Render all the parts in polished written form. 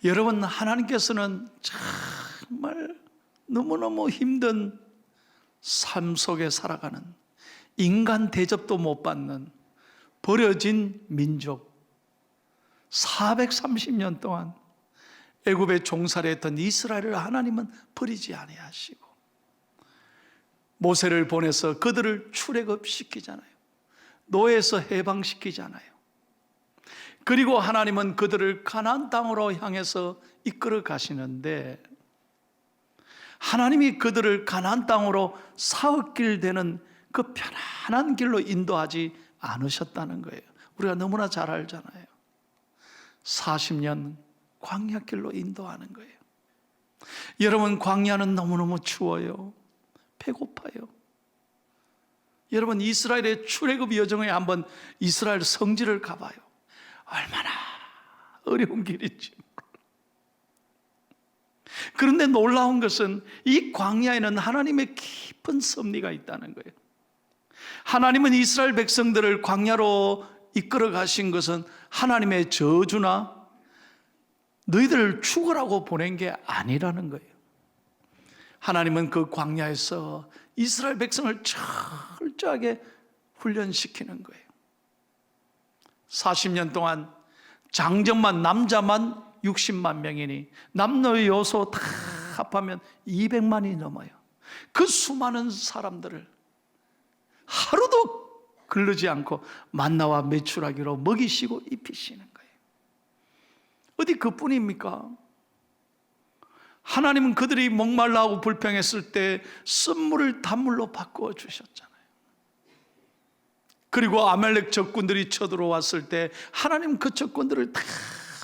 여러분, 하나님께서는 정말 너무너무 힘든 삶 속에 살아가는, 인간 대접도 못 받는 버려진 민족, 430년 동안 애굽에 종살이했던 이스라엘을 하나님은 버리지 아니하시고 모세를 보내서 그들을 출애굽시키잖아요. 노예에서 해방시키잖아요. 그리고 하나님은 그들을 가나안 땅으로 향해서 이끌어 가시는데, 하나님이 그들을 가나안 땅으로 사흘길 되는 그 편안한 길로 인도하지 않으셨다는 거예요. 우리가 너무나 잘 알잖아요. 40년 광야길로 인도하는 거예요. 여러분, 광야는 너무너무 추워요. 배고파요. 여러분, 이스라엘의 출애굽 여정에 한번 이스라엘 성지를 가봐요. 얼마나 어려운 길인지. 그런데 놀라운 것은 이 광야에는 하나님의 깊은 섭리가 있다는 거예요. 하나님은 이스라엘 백성들을 광야로 이끌어 가신 것은 하나님의 저주나 너희들을 죽으라고 보낸 게 아니라는 거예요. 하나님은 그 광야에서 이스라엘 백성을 철저하게 훈련시키는 거예요. 40년 동안 장정만 남자만 60만 명이니 남녀요소 다 합하면 200만이 넘어요. 그 수많은 사람들을 하루도 걸르지 않고 만나와 메추라기로 먹이시고 입히시는 거예요. 어디 그뿐입니까? 하나님은 그들이 목말라하고 불평했을 때 쓴물을 단물로 바꾸어 주셨잖아요. 그리고 아말렉 적군들이 쳐들어왔을 때 하나님 그 적군들을 다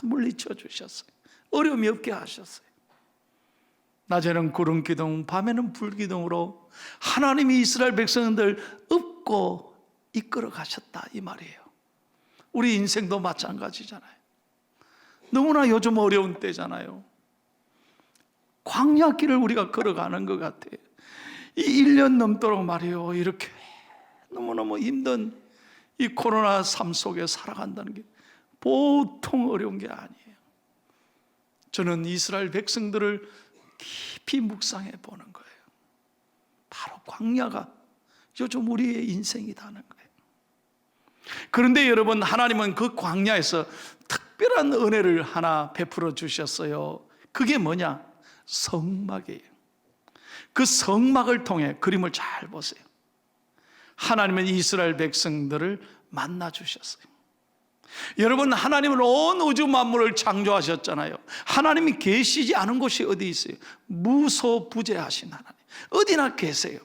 물리쳐 주셨어요. 어려움이 없게 하셨어요. 낮에는 구름 기둥, 밤에는 불 기둥으로 하나님이 이스라엘 백성들 업고 이끌어 가셨다, 이 말이에요. 우리 인생도 마찬가지잖아요. 너무나 요즘 어려운 때잖아요. 광야길을 우리가 걸어가는 것 같아요. 이 1년 넘도록 말이에요. 이렇게 너무너무 힘든 이 코로나 삶 속에 살아간다는 게 보통 어려운 게 아니에요. 저는 이스라엘 백성들을 깊이 묵상해 보는 거예요. 바로 광야가 요즘 우리의 인생이라는 거예요. 그런데 여러분, 하나님은 그 광야에서 특별한 은혜를 하나 베풀어 주셨어요. 그게 뭐냐? 성막이에요. 그 성막을 통해 그림을 잘 보세요. 하나님은 이스라엘 백성들을 만나 주셨어요. 여러분, 하나님은 온 우주 만물을 창조하셨잖아요. 하나님이 계시지 않은 곳이 어디 있어요? 무소부재하신 하나님, 어디나 계세요.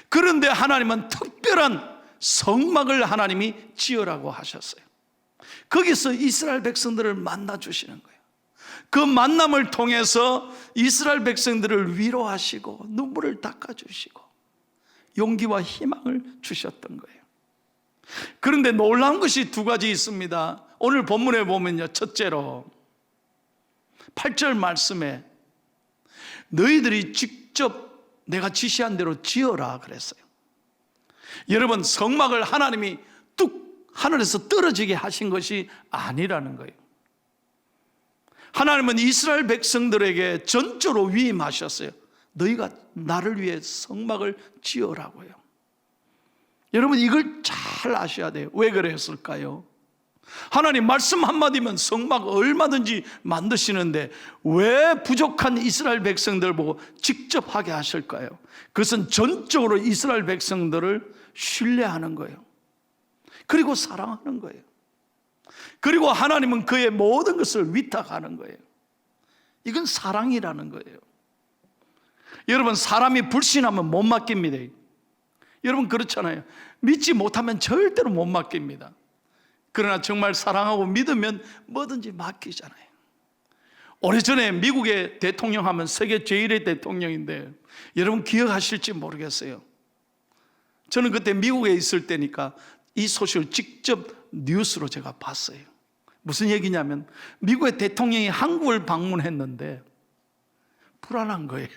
그런데 하나님은 특별한 성막을 하나님이 지으라고 하셨어요. 거기서 이스라엘 백성들을 만나 주시는 거예요. 그 만남을 통해서 이스라엘 백성들을 위로하시고 눈물을 닦아주시고 용기와 희망을 주셨던 거예요. 그런데 놀라운 것이 두 가지 있습니다. 오늘 본문에 보면요, 첫째로 8절 말씀에 너희들이 직접 내가 지시한 대로 지어라 그랬어요. 여러분, 성막을 하나님이 뚝 하늘에서 떨어지게 하신 것이 아니라는 거예요. 하나님은 이스라엘 백성들에게 전적으로 위임하셨어요. 너희가 나를 위해 성막을 지으라고요. 여러분, 이걸 잘 아셔야 돼요. 왜 그랬을까요? 하나님 말씀 한마디면 성막 얼마든지 만드시는데 왜 부족한 이스라엘 백성들 보고 직접 하게 하실까요? 그것은 전적으로 이스라엘 백성들을 신뢰하는 거예요. 그리고 사랑하는 거예요. 그리고 하나님은 그의 모든 것을 위탁하는 거예요. 이건 사랑이라는 거예요. 여러분, 사람이 불신하면 못 맡깁니다. 여러분, 그렇잖아요. 믿지 못하면 절대로 못 맡깁니다. 그러나 정말 사랑하고 믿으면 뭐든지 맡기잖아요. 오래전에 미국의 대통령 하면 세계 제1의 대통령인데 여러분 기억하실지 모르겠어요. 저는 그때 미국에 있을 때니까 이 소식을 직접 뉴스로 제가 봤어요. 무슨 얘기냐면 미국의 대통령이 한국을 방문했는데 불안한 거예요.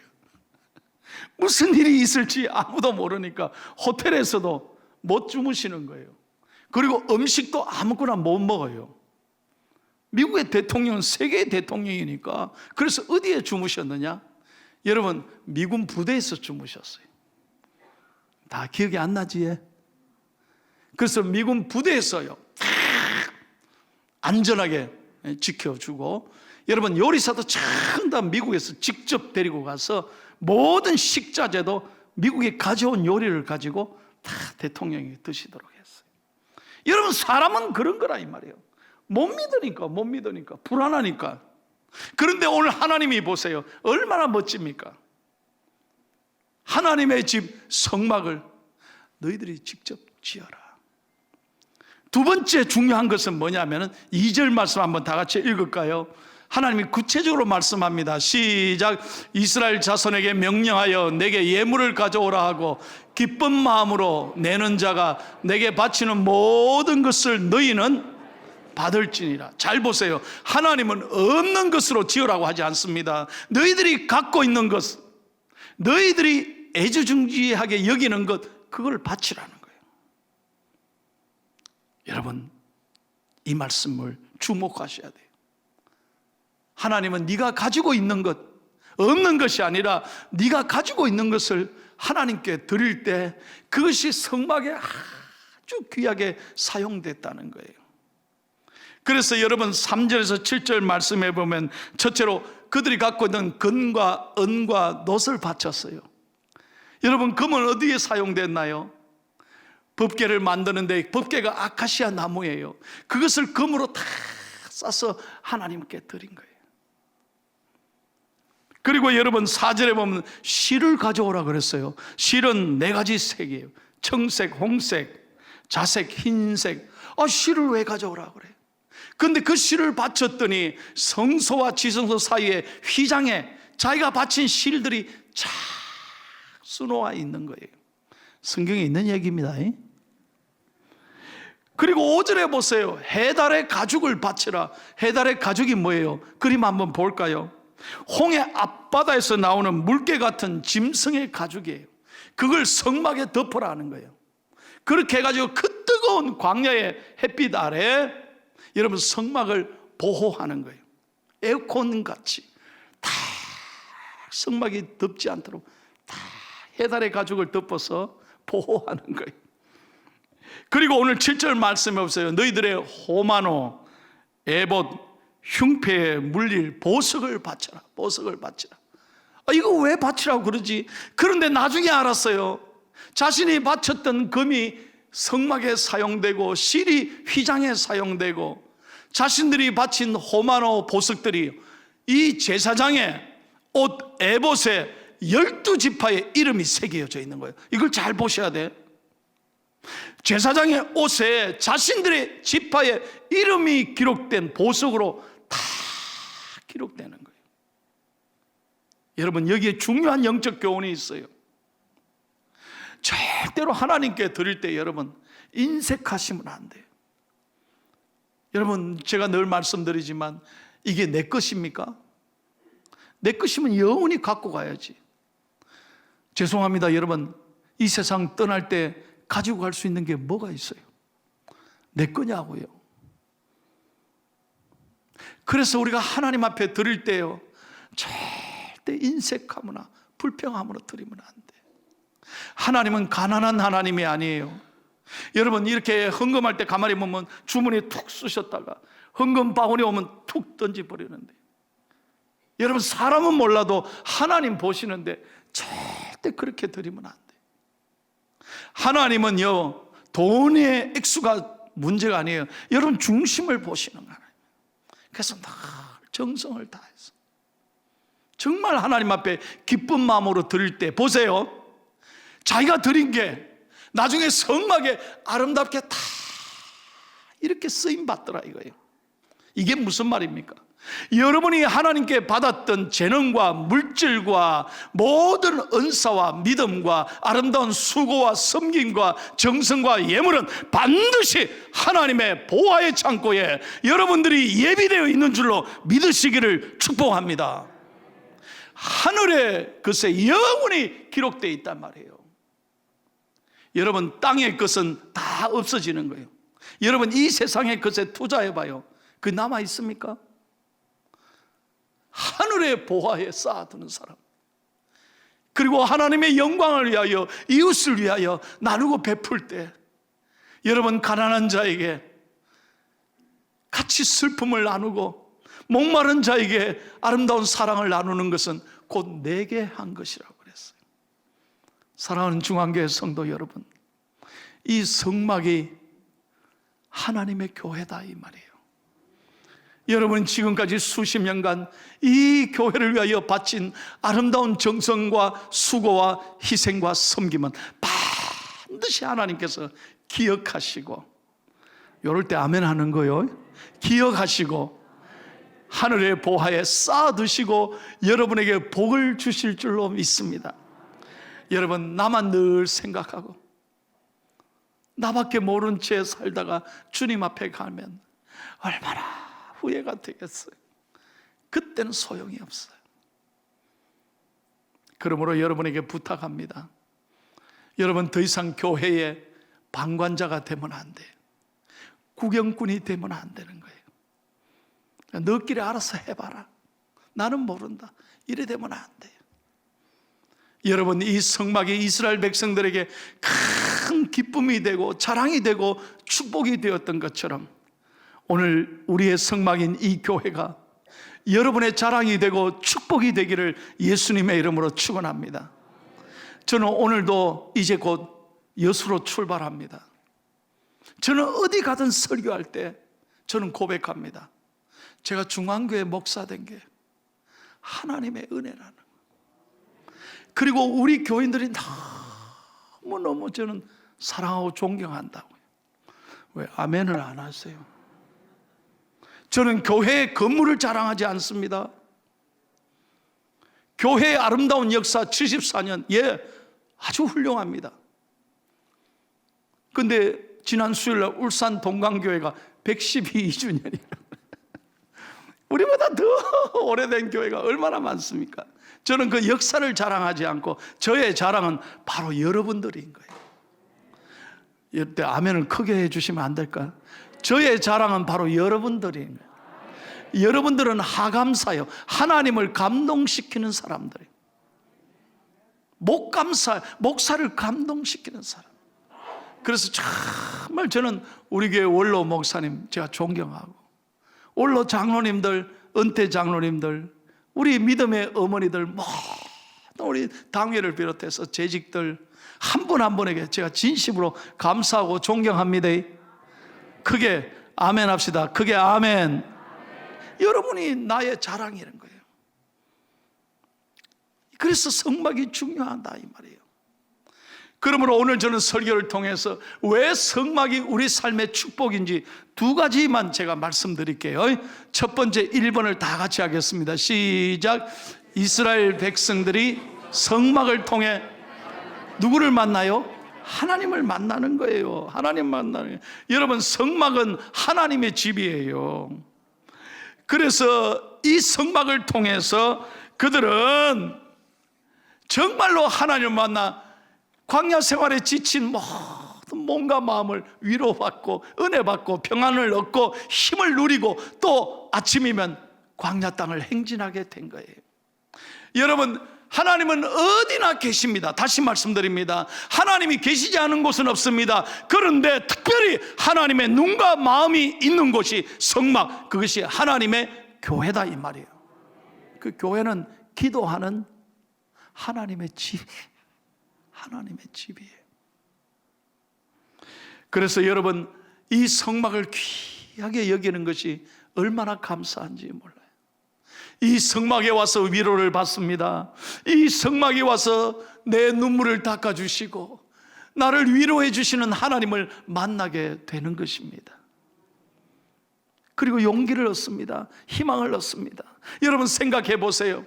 무슨 일이 있을지 아무도 모르니까 호텔에서도 못 주무시는 거예요. 그리고 음식도 아무거나 못 먹어요. 미국의 대통령은 세계의 대통령이니까. 그래서 어디에 주무셨느냐? 여러분, 미군 부대에서 주무셨어요. 다 기억이 안 나지? 그래서 미군 부대에서요, 안전하게 지켜주고, 여러분, 요리사도 전부 다 미국에서 직접 데리고 가서 모든 식자재도 미국이 가져온 요리를 가지고 다 대통령이 드시도록 했어요. 여러분, 사람은 그런 거라 이 말이에요. 못 믿으니까 불안하니까. 그런데 오늘 하나님이 보세요, 얼마나 멋집니까? 하나님의 집 성막을 너희들이 직접 지어라. 두 번째 중요한 것은 뭐냐면 2절 말씀 한번 다 같이 읽을까요? 하나님이 구체적으로 말씀합니다. 시작. 이스라엘 자손에게 명령하여 내게 예물을 가져오라 하고 기쁜 마음으로 내는 자가 내게 바치는 모든 것을 너희는 받을지니라. 잘 보세요. 하나님은 없는 것으로 지으라고 하지 않습니다. 너희들이 갖고 있는 것, 너희들이 애지중지하게 여기는 것, 그걸 바치라는 거예요. 여러분, 이 말씀을 주목하셔야 돼요. 하나님은 네가 가지고 있는 것, 없는 것이 아니라 네가 가지고 있는 것을 하나님께 드릴 때 그것이 성막에 아주 귀하게 사용됐다는 거예요. 그래서 여러분 3절에서 7절 말씀해 보면 첫째로 그들이 갖고 있는 금과 은과 놋을 바쳤어요. 여러분, 금은 어디에 사용됐나요? 법궤를 만드는데 법궤가 아카시아 나무예요. 그것을 금으로 다 싸서 하나님께 드린 거예요. 그리고 여러분 4절에 보면 실을 가져오라 그랬어요. 실은 4가지 색이에요. 청색, 홍색, 자색, 흰색. 실을 왜 가져오라 그래? 근데 그 실을 바쳤더니 성소와 지성소 사이에 휘장에 자기가 바친 실들이 쫙 수놓아 있는 거예요. 성경에 있는 얘기입니다. 그리고 5절에 보세요. 해달의 가죽을 바치라. 해달의 가죽이 뭐예요? 그림 한번 볼까요? 홍해 앞바다에서 나오는 물개 같은 짐승의 가죽이에요. 그걸 성막에 덮으라는 거예요. 그렇게 해가지고 그 뜨거운 광야의 햇빛 아래 여러분 성막을 보호하는 거예요. 에어컨같이 다 성막이 덥지 않도록 다 해달의 가죽을 덮어서 보호하는 거예요. 그리고 오늘 7절 말씀해 보세요. 너희들의 호마노, 에봇, 흉패에 물릴 보석을 바쳐라. 보석을 바치라. 이거 왜 바치라고 그러지? 그런데 나중에 알았어요. 자신이 바쳤던 금이 성막에 사용되고 실이 휘장에 사용되고 자신들이 바친 호마노 보석들이 이 제사장의 옷 에봇에 12지파의 이름이 새겨져 있는 거예요. 이걸 잘 보셔야 돼. 제사장의 옷에 자신들의 지파의 이름이 기록된 보석으로 다 기록되는 거예요. 여러분, 여기에 중요한 영적 교훈이 있어요. 절대로 하나님께 드릴 때 여러분 인색하시면 안 돼요. 여러분, 제가 늘 말씀드리지만 이게 내 것입니까? 내 것이면 영원히 갖고 가야지. 죄송합니다, 여러분. 이 세상 떠날 때 가지고 갈 수 있는 게 뭐가 있어요? 내 거냐고요. 그래서 우리가 하나님 앞에 드릴 때요, 절대 인색하거나 불평함으로 드리면 안 돼. 하나님은 가난한 하나님이 아니에요. 여러분, 이렇게 헌금할 때 가만히 보면 주머니에 툭 쑤셨다가 헌금 바구니 오면 툭 던져버리는데, 여러분, 사람은 몰라도 하나님 보시는데 절대 그렇게 드리면 안 돼. 하나님은요, 돈의 액수가 문제가 아니에요. 여러분 중심을 보시는 거예요. 그래서 늘 정성을 다해서 정말 하나님 앞에 기쁜 마음으로 드릴 때 보세요. 자기가 드린 게 나중에 성막에 아름답게 다 이렇게 쓰임 받더라 이거예요. 이게 무슨 말입니까? 여러분이 하나님께 받았던 재능과 물질과 모든 은사와 믿음과 아름다운 수고와 섬김과 정성과 예물은 반드시 하나님의 보화의 창고에 여러분들이 예비되어 있는 줄로 믿으시기를 축복합니다. 하늘의 것에 영원히 기록되어 있단 말이에요. 여러분, 땅의 것은 다 없어지는 거예요. 여러분, 이 세상의 것에 투자해봐요. 그 남아 있습니까? 하늘의 보화에 쌓아두는 사람, 그리고 하나님의 영광을 위하여, 이웃을 위하여 나누고 베풀 때, 여러분, 가난한 자에게 같이 슬픔을 나누고 목마른 자에게 아름다운 사랑을 나누는 것은 곧 내게 한 것이라고 그랬어요. 사랑하는 중앙교회 성도 여러분, 이 성막이 하나님의 교회다 이 말이에요. 여러분, 지금까지 수십 년간 이 교회를 위하여 바친 아름다운 정성과 수고와 희생과 섬김은 반드시 하나님께서 기억하시고, 이럴 때 아멘 하는 거요, 기억하시고 하늘의 보화에 쌓아두시고 여러분에게 복을 주실 줄로 믿습니다. 여러분, 나만 늘 생각하고 나밖에 모른 채 살다가 주님 앞에 가면 얼마나 후회가 되겠어요. 그때는 소용이 없어요. 그러므로 여러분에게 부탁합니다. 여러분, 더 이상 교회의 방관자가 되면 안 돼요. 구경꾼이 되면 안 되는 거예요. 너끼리 알아서 해봐라, 나는 모른다, 이래 되면 안 돼요. 여러분, 이 성막이 이스라엘 백성들에게 큰 기쁨이 되고 자랑이 되고 축복이 되었던 것처럼, 오늘 우리의 성막인 이 교회가 여러분의 자랑이 되고 축복이 되기를 예수님의 이름으로 축원합니다. 저는 오늘도 이제 곧 여수로 출발합니다. 저는 어디 가든 설교할 때 저는 고백합니다. 제가 중앙교회 목사 된 게 하나님의 은혜라는 거. 그리고 우리 교인들이 너무너무 저는 사랑하고 존경한다고요. 왜 아멘을 안 하세요? 저는 교회의 건물을 자랑하지 않습니다. 교회의 아름다운 역사 74년, 아주 훌륭합니다. 근데 지난 수요일날 울산 동강교회가 112주년이에요. 우리보다 더 오래된 교회가 얼마나 많습니까? 저는 그 역사를 자랑하지 않고 저의 자랑은 바로 여러분들인 거예요. 이때 아멘을 크게 해주시면 안 될까요? 저의 자랑은 바로 여러분들인 거예요. 여러분들은 하감사요, 하나님을 감동시키는 사람들이에요. 목사를 감동시키는 사람. 그래서 정말 저는 우리 교회 원로 목사님 제가 존경하고, 원로 장로님들, 은퇴 장로님들, 우리 믿음의 어머니들, 모든 우리 당회를 비롯해서 재직들 한 분 한 분에게 제가 진심으로 감사하고 존경합니다. 크게 아멘 합시다. 크게 아멘. 여러분이 나의 자랑이라는 거예요. 그래서 성막이 중요하다 이 말이에요. 그러므로 오늘 저는 설교를 통해서 왜 성막이 우리 삶의 축복인지 두 가지만 제가 말씀드릴게요. 첫 번째, 1번을 다 같이 하겠습니다. 시작. 이스라엘 백성들이 성막을 통해 누구를 만나요? 하나님을 만나는 거예요. 하나님 만나는 거예요. 여러분, 성막은 하나님의 집이에요. 그래서 이 성막을 통해서 그들은 정말로 하나님을 만나 광야 생활에 지친 모든 몸과 마음을 위로받고 은혜받고 평안을 얻고 힘을 누리고 또 아침이면 광야 땅을 행진하게 된 거예요. 여러분, 하나님은 어디나 계십니다. 다시 말씀드립니다. 하나님이 계시지 않은 곳은 없습니다. 그런데 특별히 하나님의 눈과 마음이 있는 곳이 성막, 그것이 하나님의 교회다 이 말이에요. 그 교회는 기도하는 하나님의 집, 하나님의 집이에요. 그래서 여러분, 이 성막을 귀하게 여기는 것이 얼마나 감사한지 몰라요. 이 성막에 와서 위로를 받습니다. 이 성막에 와서 내 눈물을 닦아주시고 나를 위로해 주시는 하나님을 만나게 되는 것입니다. 그리고 용기를 얻습니다. 희망을 얻습니다. 여러분, 생각해 보세요.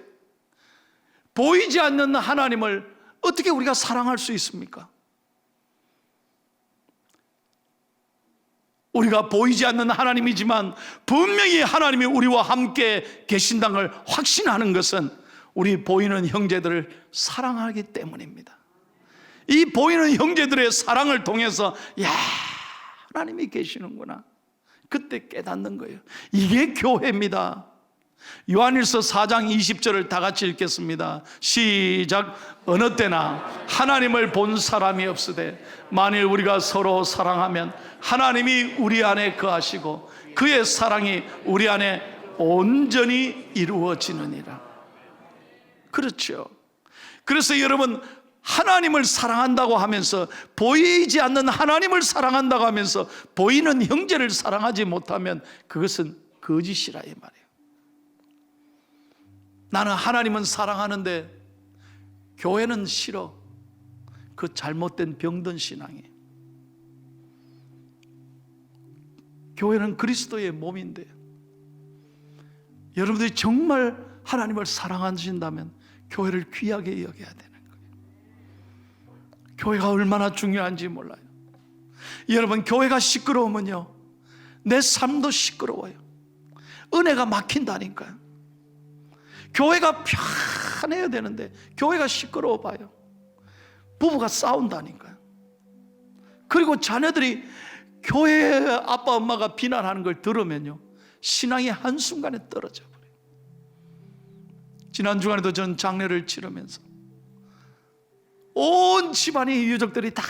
보이지 않는 하나님을 어떻게 우리가 사랑할 수 있습니까? 우리가 보이지 않는 하나님이지만 분명히 하나님이 우리와 함께 계신다는 걸 확신하는 것은 우리 보이는 형제들을 사랑하기 때문입니다. 이 보이는 형제들의 사랑을 통해서, 야, 하나님이 계시는구나, 그때 깨닫는 거예요. 이게 교회입니다. 요한일서 4장 20절을 다 같이 읽겠습니다. 시작. 어느 때나 하나님을 본 사람이 없으되 만일 우리가 서로 사랑하면 하나님이 우리 안에 거하시고 그의 사랑이 우리 안에 온전히 이루어지느니라. 그렇죠. 그래서 여러분, 하나님을 사랑한다고 하면서, 보이지 않는 하나님을 사랑한다고 하면서 보이는 형제를 사랑하지 못하면 그것은 거짓이라 이 말이에요. 나는 하나님은 사랑하는데 교회는 싫어. 그 잘못된 병든 신앙이에요. 교회는 그리스도의 몸인데, 여러분들이 정말 하나님을 사랑하신다면 교회를 귀하게 여겨야 되는 거예요. 교회가 얼마나 중요한지 몰라요. 여러분, 교회가 시끄러우면요, 내 삶도 시끄러워요. 은혜가 막힌다니까요. 교회가 편해야 되는데 교회가 시끄러워 봐요. 부부가 싸운다니까요. 그리고 자녀들이 교회 아빠 엄마가 비난하는 걸 들으면요, 신앙이 한순간에 떨어져 버려요. 지난 주간에도 전 장례를 치르면서 온 집안의 유족들이 다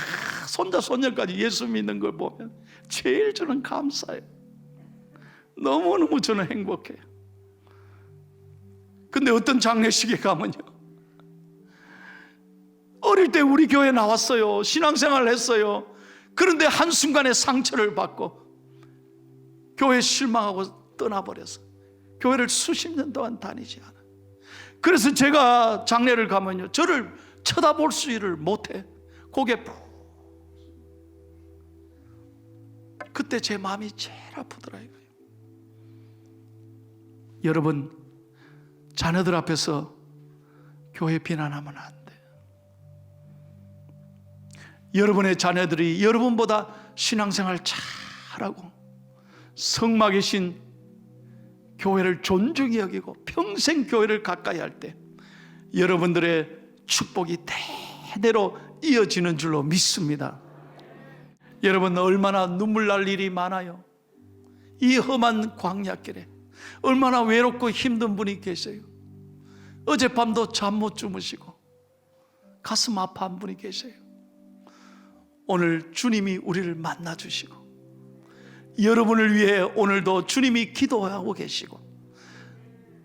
손자 손녀까지 예수 믿는 걸 보면 제일 저는 감사해요. 너무너무 저는 행복해요. 근데 어떤 장례식에 가면요, 어릴 때 우리 교회 나왔어요. 신앙생활을 했어요. 그런데 한순간에 상처를 받고 교회에 실망하고 떠나버려서 교회를 수십 년 동안 다니지 않아요. 그래서 제가 장례를 가면요, 저를 쳐다볼 수를 못해. 고개 푹. 그때 제 마음이 제일 아프더라고요. 여러분, 자녀들 앞에서 교회 비난하면 안 돼요. 여러분의 자녀들이 여러분보다 신앙생활 잘하고 성막에 신 교회를 존중히 여기고 평생 교회를 가까이 할 때 여러분들의 축복이 대대로 이어지는 줄로 믿습니다. 여러분, 얼마나 눈물 날 일이 많아요. 이 험한 광야길에 얼마나 외롭고 힘든 분이 계세요. 어젯밤도 잠 못 주무시고 가슴 아파한 분이 계세요. 오늘 주님이 우리를 만나 주시고 여러분을 위해 오늘도 주님이 기도하고 계시고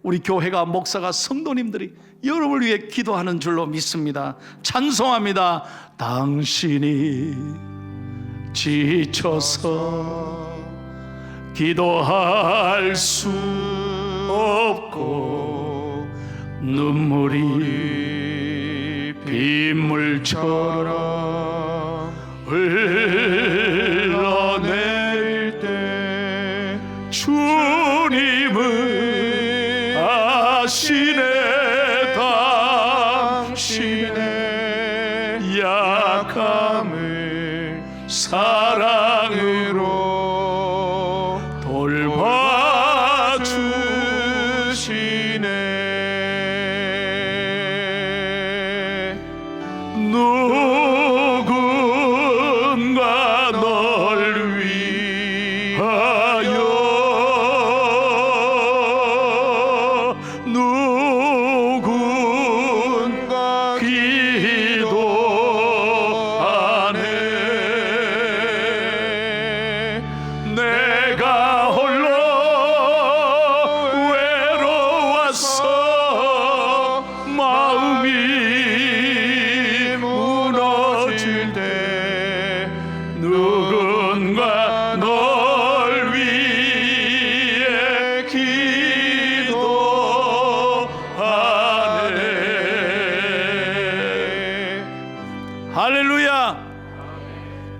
우리 교회가, 목사가, 성도님들이 여러분을 위해 기도하는 줄로 믿습니다. 찬송합니다. 당신이 지쳐서 기도할 수 없고 눈물이 빗물처럼 흘러내릴 때 주님은 아시네. 당신의 약함을 사랑으로 돌봐주시네. 누군가 널 위하여 누군가 기도하네. 내가 홀로 외로워서 마음이 무너질 때 누군가 널 위해 기도하네. 할렐루야.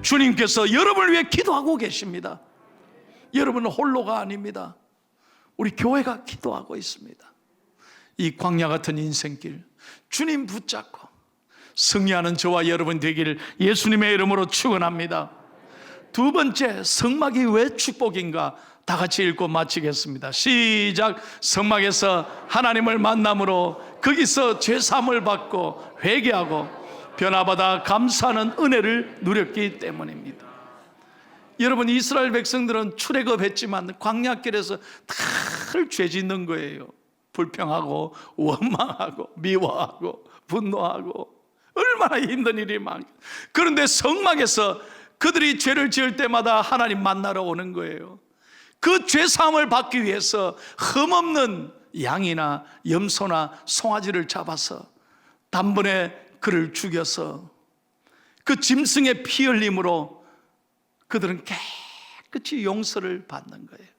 주님께서 여러분을 위해 기도하고 계십니다. 여러분은 홀로가 아닙니다. 우리 교회가 기도하고 있습니다. 이 광야 같은 인생길 주님 붙잡고 승리하는 저와 여러분 되기를 예수님의 이름으로 축원합니다. 두 번째, 성막이 왜 축복인가? 다 같이 읽고 마치겠습니다. 시작. 성막에서 하나님을 만남으로 거기서 죄사함을 받고 회개하고 변화받아 감사하는 은혜를 누렸기 때문입니다. 여러분, 이스라엘 백성들은 출애굽했지만 광야길에서 늘 죄 짓는 거예요. 불평하고 원망하고 미워하고 분노하고 얼마나 힘든 일이 많고, 그런데 성막에서 그들이 죄를 지을 때마다 하나님 만나러 오는 거예요. 그 죄사함을 받기 위해서 흠없는 양이나 염소나 송아지를 잡아서 단번에 그를 죽여서 그 짐승의 피 흘림으로 그들은 깨끗이 용서를 받는 거예요.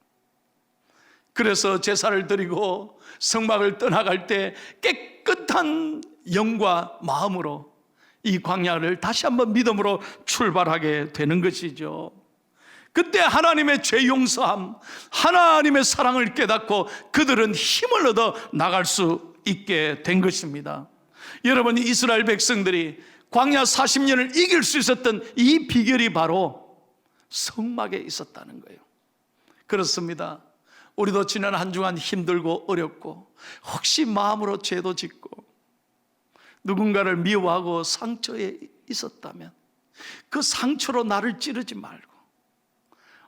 그래서 제사를 드리고 성막을 떠나갈 때 깨끗한 영과 마음으로 이 광야를 다시 한번 믿음으로 출발하게 되는 것이죠. 그때 하나님의 죄 용서함, 하나님의 사랑을 깨닫고 그들은 힘을 얻어 나갈 수 있게 된 것입니다. 여러분, 이스라엘 백성들이 광야 40년을 이길 수 있었던 이 비결이 바로 성막에 있었다는 거예요. 그렇습니다. 우리도 지난 한 주간 힘들고 어렵고 혹시 마음으로 죄도 짓고 누군가를 미워하고 상처에 있었다면 그 상처로 나를 찌르지 말고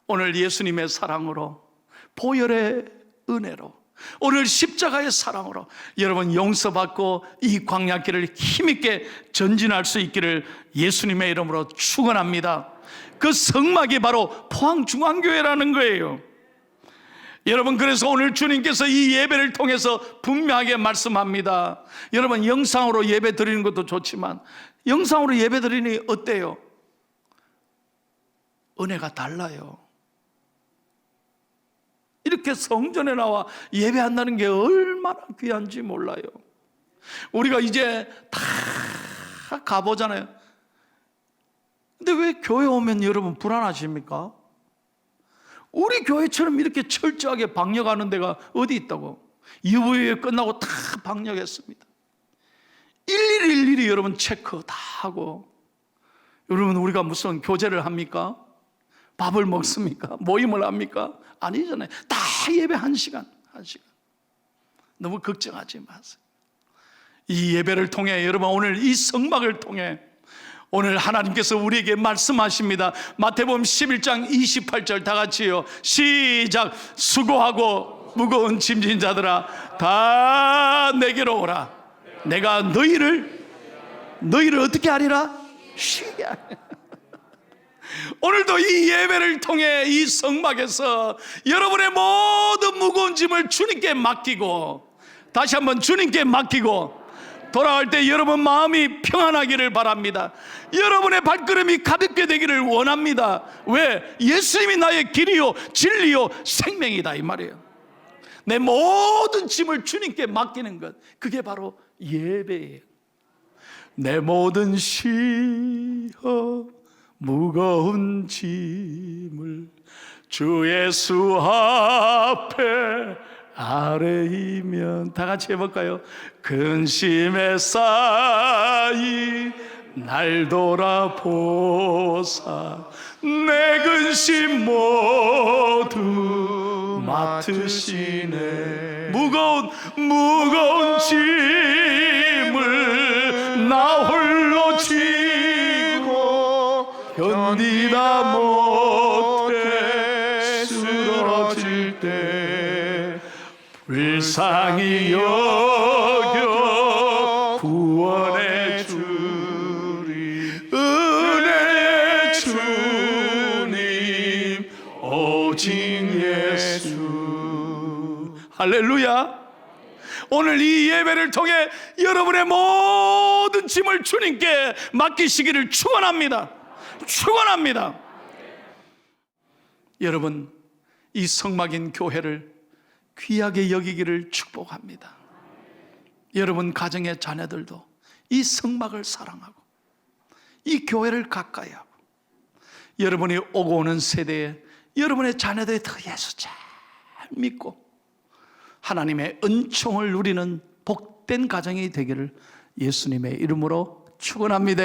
오늘 예수님의 사랑으로, 보혈의 은혜로, 오늘 십자가의 사랑으로 여러분 용서받고 이 광야길을 힘있게 전진할 수 있기를 예수님의 이름으로 축원합니다. 그 성막이 바로 포항중앙교회라는 거예요. 여러분, 그래서 오늘 주님께서 이 예배를 통해서 분명하게 말씀합니다. 여러분, 영상으로 예배 드리는 것도 좋지만 영상으로 예배 드리니 어때요? 은혜가 달라요. 이렇게 성전에 나와 예배한다는 게 얼마나 귀한지 몰라요. 우리가 이제 다 가보잖아요. 근데 왜 교회 오면 여러분 불안하십니까? 우리 교회처럼 이렇게 철저하게 방역하는 데가 어디 있다고? 유부회 끝나고 다 방역했습니다. 일일이 여러분 체크 다 하고. 여러분, 우리가 무슨 교제를 합니까? 밥을 먹습니까? 모임을 합니까? 아니잖아요. 다 예배 1시간. 너무 걱정하지 마세요. 이 예배를 통해 여러분, 오늘 이 성막을 통해 오늘 하나님께서 우리에게 말씀하십니다. 마태복음 11장 28절 다 같이요. 시작. 수고하고 무거운 짐진 자들아 다 내게로 오라. 내가 너희를 어떻게 하리라? 쉬게 하리라. 오늘도 이 예배를 통해 이 성막에서 여러분의 모든 무거운 짐을 주님께 맡기고, 다시 한번 주님께 맡기고 돌아갈 때 여러분 마음이 평안하기를 바랍니다. 여러분의 발걸음이 가볍게 되기를 원합니다. 왜? 예수님이 나의 길이요 진리요 생명이다 이 말이에요. 내 모든 짐을 주님께 맡기는 것, 그게 바로 예배예요. 내 모든 시험 무거운 짐을 주 예수 앞에 아뢰이면, 다 같이 해볼까요? 근심에 쌓인 날 돌아보사 내 근심 모두 맡으시네. 무거운 짐을 나 홀로 지고 견디다 못해 쓰러질 때 불쌍히 여겨 구원해 주리. 은혜의 주님 오직 예수. 할렐루야. 오늘 이 예배를 통해 여러분의 모든 짐을 주님께 맡기시기를 축원합니다. 여러분, 이 성막인 교회를 귀하게 여기기를 축복합니다. 여러분 가정의 자녀들도 이 성막을 사랑하고 이 교회를 가까이 하고, 여러분이 오고 오는 세대에 여러분의 자녀들이 더 예수 잘 믿고 하나님의 은총을 누리는 복된 가정이 되기를 예수님의 이름으로 축원합니다.